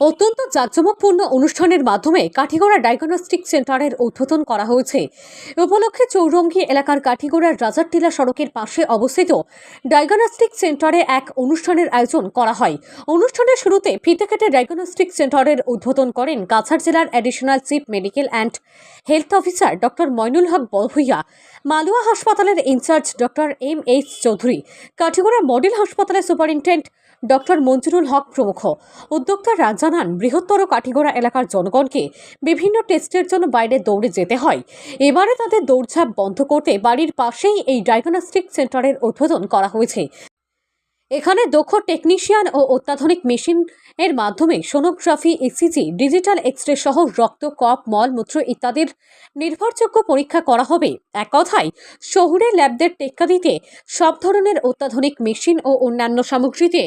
অত্যন্ত জাঁকজমকপূর্ণ অনুষ্ঠানের মাধ্যমে কাঠিগড়া ডায়াগনস্টিক সেন্টারের উদ্বোধন করা হয়েছে। উপলক্ষে চৌরঙ্গী এলাকার কাঠিগড়ার রাজারটিলা সড়কের পাশে অবস্থিত ডায়াগনস্টিক সেন্টারে এক অনুষ্ঠানের আয়োজন করা হয়। অনুষ্ঠানের শুরুতে ফিতে কেটে ডায়াগনস্টিক সেন্টারের উদ্বোধন করেন কাছাড় জেলার additional chief medical and health officer doctor Moinul Haque Barbhuiya, Malua হাসপাতালের incharge doctor M H Choudhury, Kathigora model হাসপাতালের সুপারিনটেন্ডেন্ট ডক্টর মঞ্জুরুল হক প্রমুখ। উদ্যোক্তারা জানান, বৃহত্তর কাঠিগড়া এলাকার জনগণকে বিভিন্ন টেস্টের জন্য বাইরে দৌড়ে যেতে হয়। এবারে তাদের দৌড়ঝাঁপ বন্ধ করতে বাড়ির পাশেই এই ডায়াগনস্টিক সেন্টারের উদ্বোধন করা হয়েছে। এখানে দক্ষ টেকনিশিয়ান ও অত্যাধুনিক মেশিন এর মাধ্যমে সোনোগ্রাফি, ইসিজি, ডিজিটাল এক্সরে সহ রক্ত, কফ, মলমূত্র ইত্যাদির নির্ভরযোগ্য পরীক্ষা করা হবে। এক কথায় শহুরে ল্যাবদের টেক্কা দিতে সব ধরনের অত্যাধুনিক মেশিন ও অন্যান্য সামগ্রীতে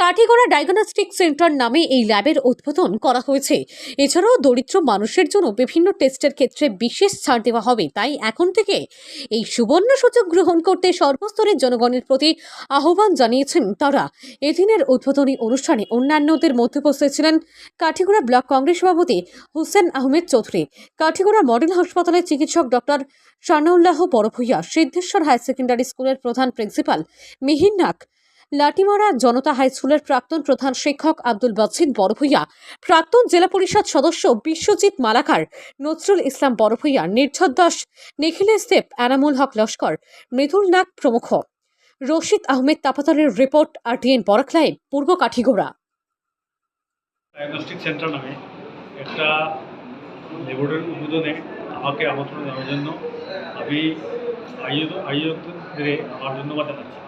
কাঠিগড়া ডায়াগনস্টিক সেন্টার নামে এই ল্যাবের উদ্বোধন করা হয়েছে। এছাড়াও দরিদ্র মানুষের জন্য বিভিন্ন টেস্টের ক্ষেত্রে বিশেষ ছাড় দেওয়া হবে। তাই এখন থেকে এই সুবর্ণ সুযোগ গ্রহণ করতে সর্বস্তরের জনগণের প্রতি আহ্বান জানিয়েছেন তারা। এদিনের উদ্বোধনী অনুষ্ঠানে অন্যান্যদের মধ্যে উপস্থিত ছিলেন কাঠিগড়া ব্লক কংগ্রেস সভাপতি হুসেন আহমেদ চৌধুরী, কাঠিগড়া মডেল হাসপাতালের চিকিৎসক doctor Sanaullah Barbhuiya, Siddheswar high secondary স্কুলের প্রধান প্রিন্সিপাল মিহির নাগ, লাটিমারা জনতা হাই স্কুলের প্রাক্তন প্রধান শিক্ষক আব্দুল বাছিদ বড়ভূইয়া, প্রাক্তন জেলা পরিষদ সদস্য বিশ্বজিৎ মালাকার, নজরুল ইসলাম বড়ভূইয়া, নির্ঝর দাস, নিখিলেশ দেব, এনামুল হক লস্কর, মৃদুল নাগ প্রমুখ। রশিদ আহমেদ তাপাতারের রিপোর্ট, RTN বরাক লাইভ, পূর্ব কাঠিগড়া। ডায়াগনস্টিক সেন্টার নামে একটা ল্যাবরেটরির উদ্বোধনে আমাকে আমন্ত্রণ জানানোর জন্য আমি আয়োজকদের আমার ধন্যবাদ জানাচ্ছি।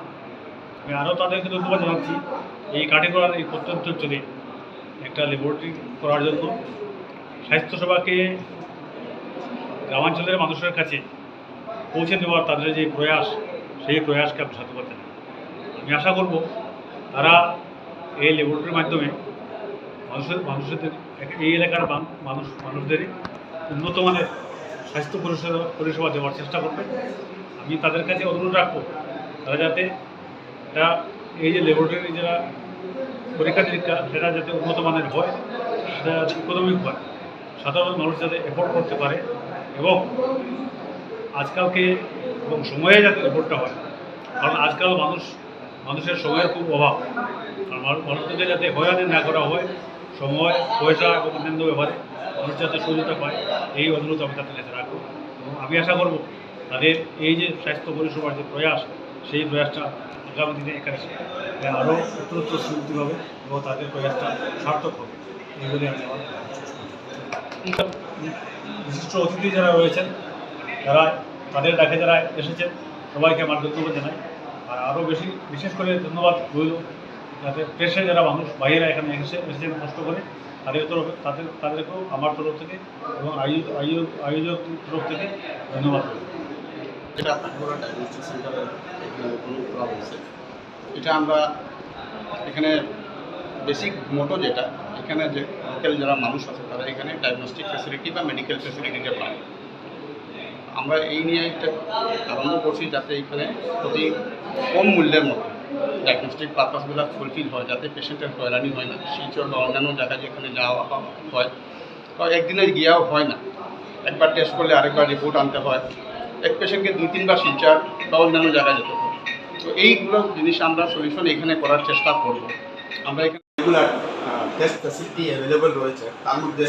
আমি আরও তাদেরকে ধন্যবাদ জানাচ্ছি এই কাঠিগড়ার এই প্রত্যন্ত অঞ্চলে একটা ল্যাবরেটরি করার জন্য। স্বাস্থ্যসেবাকে গ্রামাঞ্চলের মানুষের কাছে পৌঁছে দেওয়ার তাদের যে প্রয়াস, সেই প্রয়াসকে আমি সাধুবাদ জানাই। আমি আশা করব তারা এই ল্যাবরেটরির মাধ্যমে মানুষদের এই এলাকার মানুষদের উন্নত মানের স্বাস্থ্য পরিষেবা দেওয়ার চেষ্টা করবে। আমি তাদের কাছে অনুরোধ রাখবো তারা যাতে এটা এই যে ল্যাবরেটরি যারা পরীক্ষা নিরীক্ষা সেটা যাতে উন্নত মানের হয়, সেটা যাতে ইকোনমিক হয়, সাধারণ মানুষ যাতে এফোর্ড করতে পারে এবং আজকালকে এবং সময়ে যাতে রিপোর্টটা হয়। কারণ আজকাল মানুষের সময়ের খুব অভাব। কারণ মানুষদেরকে যাতে হয়রানি না করা হয়, সময়, পয়সা এবং অন্যান্য ব্যাপারে মানুষ যাতে সহযোগিতা পায়, এই অনুরোধ আমি তাদের কাছে রাখবো। এবং আমি আশা করব তাদের এই যে স্বাস্থ্য পরিষেবার যে প্রয়াস, সেই প্রয়াসটা আগামী দিনে এখানে আরও উত্তরোত্তর সুযোগ হবে এবং তাদের প্রয়াসটা সার্থক হবে, এই বলে আমি আমার বিশিষ্ট অতিথি যারা রয়েছেন তাদের ডাকে যারা এসেছেন সবাইকে আমার ধন্যবাদ জানাই। আর আরও বিশেষ করে ধন্যবাদ রইল যাতে প্রেসে যারা মানুষ বাইরে এখানে এসেছেন কষ্ট করে, তাদেরকেও আমার তরফ থেকে এবং আয়োজক তরফ থেকে ধন্যবাদ রইল। এটা কাঠিগড়া ডায়াগনস্টিক সেন্টারের এখানে ওপেনিং করা হয়েছে। এটা আমরা এখানে বেসিক মোটো যেটা, এখানে যে লোকাল যারা মানুষ আছে তারা এখানে ডায়াগনস্টিক ফ্যাসিলিটি বা মেডিকেল ফ্যাসিলিটিটা পায়। আমরা এই নিয়ে একটা আরম্ভ করছি যাতে এখানে অতি কম মূল্যের মধ্যে ডায়াগনস্টিক পারপাসগুলো ফুলফিল হয়, যাতে পেশেন্টের হয়রানি হয় না। শিলচর বা অন্যান্য জায়গায় যেখানে যাওয়া হয় তো একদিনে গিয়েও হয় না, একবার টেস্ট করলে আরেকবার রিপোর্ট আনতে হয়, এক পেশেন্টকে 2-3বার শিলচর বা অন্যান্য জায়গায় যেতে হয়। তো এইগুলো জিনিস আমরা সলিউশন এখানে করার চেষ্টা করব। আমরা এখানে রেগুলার টেস্ট ফ্যাসিলিটি অ্যাভেলেবল রয়েছে, তার মধ্যে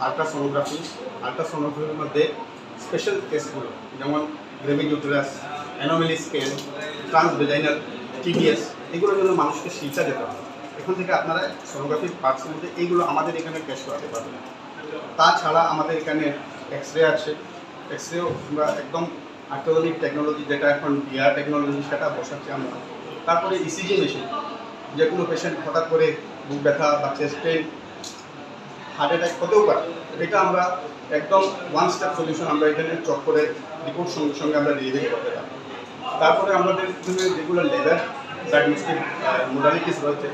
আলট্রাসোনোগ্রাফির মধ্যে স্পেশাল টেস্টগুলো যেমন গ্রেভিড ইউটেরাস, অ্যানোমালি স্কেল, ট্রান্সভেজাইনাল, TDS, এগুলো জন্য মানুষকে শিলচর যেতে হবে। এখান থেকে আপনারা সোনোগ্রাফির পার্টসের মধ্যে এইগুলো আমাদের এখানে টেস্ট করাতে পারবেন। তাছাড়া আমাদের এখানে এক্সরে আছে, এক্সরেও আমরা একদম আধুনিক টেকনোলজি, যেটা এখন VR টেকনোলজি, সেটা বসাচ্ছি আমরা। তারপরে ECG মেশিন, যে কোনো পেশেন্ট হঠাৎ করে বুক ব্যথা বা চেস্ট পেইন, হার্ট অ্যাটাক হতেও পারে, এটা আমরা একদম ওয়ান স্টেপ সলিউশন আমরা এখানে চক করে রিপোর্ট সঙ্গে সঙ্গে আমরা ডেলিভারি করতে পারি। তারপরে আমাদের যেগুলো লেবার ডায়াগনস্টিক মোডালিটিস রয়েছে,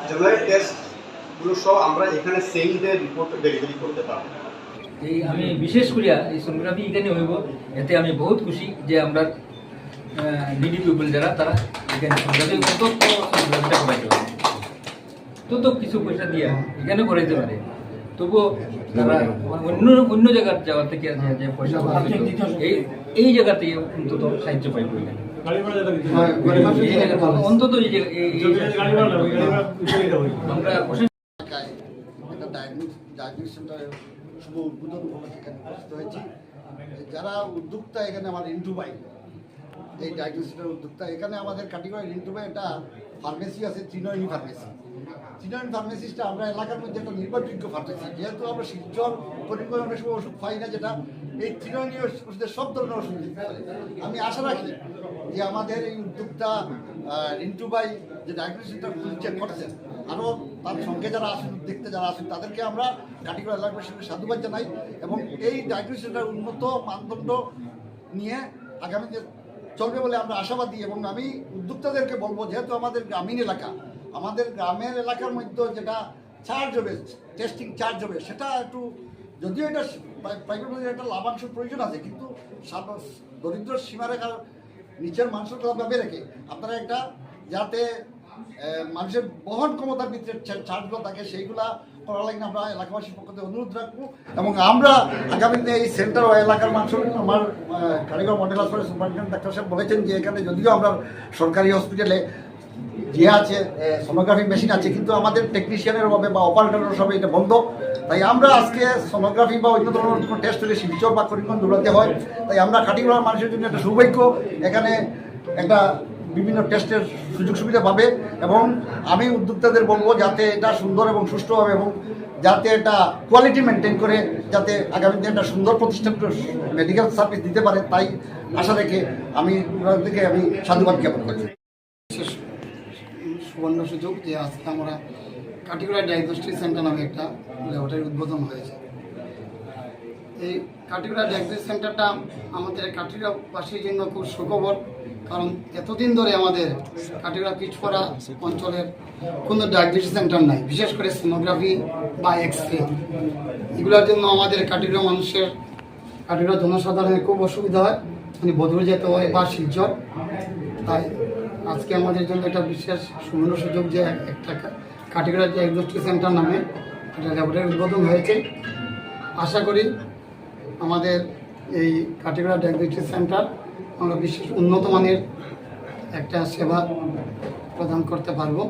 জেনারেল টেস্টগুলো সব আমরা এখানে সেম ডে রিপোর্ট ডেলিভারি করতে পারবো। এই আমি বিশেষ করিয়া এই সোনোগ্রাফি এখানে হইব, এতে আমি বহুত খুশি যে আমরা নিডি পিপল যারা তারা এখানে সোনোগ্রাফিটা করাইতে পারবে। তো কিছু পয়সা দিয়ে এখানে করাইতে পারে, তবুও তারা অন্য অন্য জায়গার যাওয়া থেকে যে পয়সা এই জায়গা থেকে অন্তত সাহায্য পাইব এখানে। এই জায়গা অন্তত আমরা এলাকায় একটা ডায়াগনস্টিক সেন্টারের শুভ উদ্বোধন উপলক্ষে এখানে উপস্থিত হয়েছি। যারা উদ্যোক্তা এখানে আমার রিন্টু ভাই, এই ডায়াগনস্টিক সেন্টারের উদ্যোক্তা, এখানে আমাদের কাটিগড়ায় রিন্টু ভাই একটা ফার্মেসি আছে, ত্রিনয়নী ফার্মেসি। ত্রিনয়নী ফার্মেসিসটা আমরা এলাকার মধ্যে একটা নির্ভরযোগ্য ফার্মেসি, যেহেতু আমরা শিলচর করিমগঞ্জ অনেক সময় ওষুধ পাই না, যেটা এই ত্রিনয়নী ওষুধের সব ধরনের ওষুধ দিতে পারে। আমি আশা রাখি যে আমাদের এই উদ্যোক্তা রিন্টু ভাই যে ডায়াগনস্টিক সেন্টার খুলছে করছেন, আরও তার সঙ্গে যারা আসেন, দেখতে যারা আসেন, তাদেরকে আমরা কাটিগড়া এলাকাবাসীর সঙ্গে সাধুবাদ জানাই এবং এই ডায়াগনস্টিক সেন্টার উন্নত মানদণ্ড নিয়ে আগামীতে চলবে বলে আমরা আশাবাদী। এবং আমি উদ্যোক্তাদেরকে বলবো, যেহেতু আমাদের গ্রামীণ এলাকা, আমাদের গ্রামের এলাকার মধ্যে যেটা চার্জ হবে, টেস্টিং চার্জ হবে, সেটা একটু, যদিও এটা প্রাইভেট মধ্যে একটা লাভাংশের প্রয়োজন আছে, কিন্তু দরিদ্র সীমারেখার নিচের মানুষের কথা ভেবে রেখে আপনারা একটা, যাতে মানুষের বহন ক্ষমতার ভিতরে চার্জগুলো থাকে, সেইগুলা করার লাগে আমরা এলাকাবাসীর পক্ষ থেকে অনুরোধ রাখবো। এবং আমরা আগামীতে এই সেন্টার ও এলাকার মানুষের, আমার কারিগর মডেল হাসপাতালের সুপারিনটেন্ডেন্ট ডাক্তার সাহেব বলেছেন যে এখানে যদিও আমরা সরকারি হসপিটালে যে আছে সোনোগ্রাফি মেশিন আছে, কিন্তু আমাদের টেকনিশিয়ানের অভাবে বা অপারেটরের অভাবে এটা বন্ধ। তাই আমরা আজকে সোনোগ্রাফি বা অন্য ধরনের কোনো টেস্ট হলে শিলচর বা করিমগঞ্জ দৌড়াতে হয়। তাই আমরা কাটিগড়ার মানুষের জন্য একটা সৌভাগ্য, এখানে একটা বিভিন্ন টেস্টের সুযোগ সুবিধা পাবে। এবং আমি উদ্যোক্তাদের বলবো যাতে এটা সুন্দর এবং সুষ্ঠু হবে এবং যাতে এটা কোয়ালিটি মেনটেন করে যাতে আগামী দিনে একটা সুন্দর প্রতিষ্ঠান মেডিকেল সার্ভিস দিতে পারে, তাই আশা রেখে আমি সাধুবাদ জ্ঞাপন করছি। সুবর্ণ সুযোগ যে আজকে আমরা কাটিগড়া ডায়াগনস্টিক সেন্টার নামে একটা ল্যাবরেটরির উদ্বোধন হয়েছে। এই কাটিগড়া ডায়াগনস্টিক সেন্টারটা আমাদের কাটিগড়াবাসীর জন্য খুব সুখবর, কারণ এতদিন ধরে আমাদের কাটিগড়া পিছপড়া অঞ্চলের কোনো ডায়াগনস্টিক সেন্টার নাই, বিশেষ করে সোনোগ্রাফি বা এক্সরে, এগুলোর জন্য আমাদের কাটিগড়া মানুষের, কাটিগড়া জনসাধারণের খুব অসুবিধা হয়, মানে বদলে যেতে হয় বা শিলচর। তাই আজকে আমাদের জন্য একটা বিশেষ সুবর্ণ সুযোগ যে একটা কাটিগড়া ডায়াগনস্টিক সেন্টার নামে একটা ল্যাবরেটরি উদ্বোধন হয়েছে। আশা করি আমাদের এই কাটিগড়া ডায়াগনস্টিক সেন্টার আমরা বিশেষ উন্নত মানের একটা সেবা প্রদান করতে পারবো।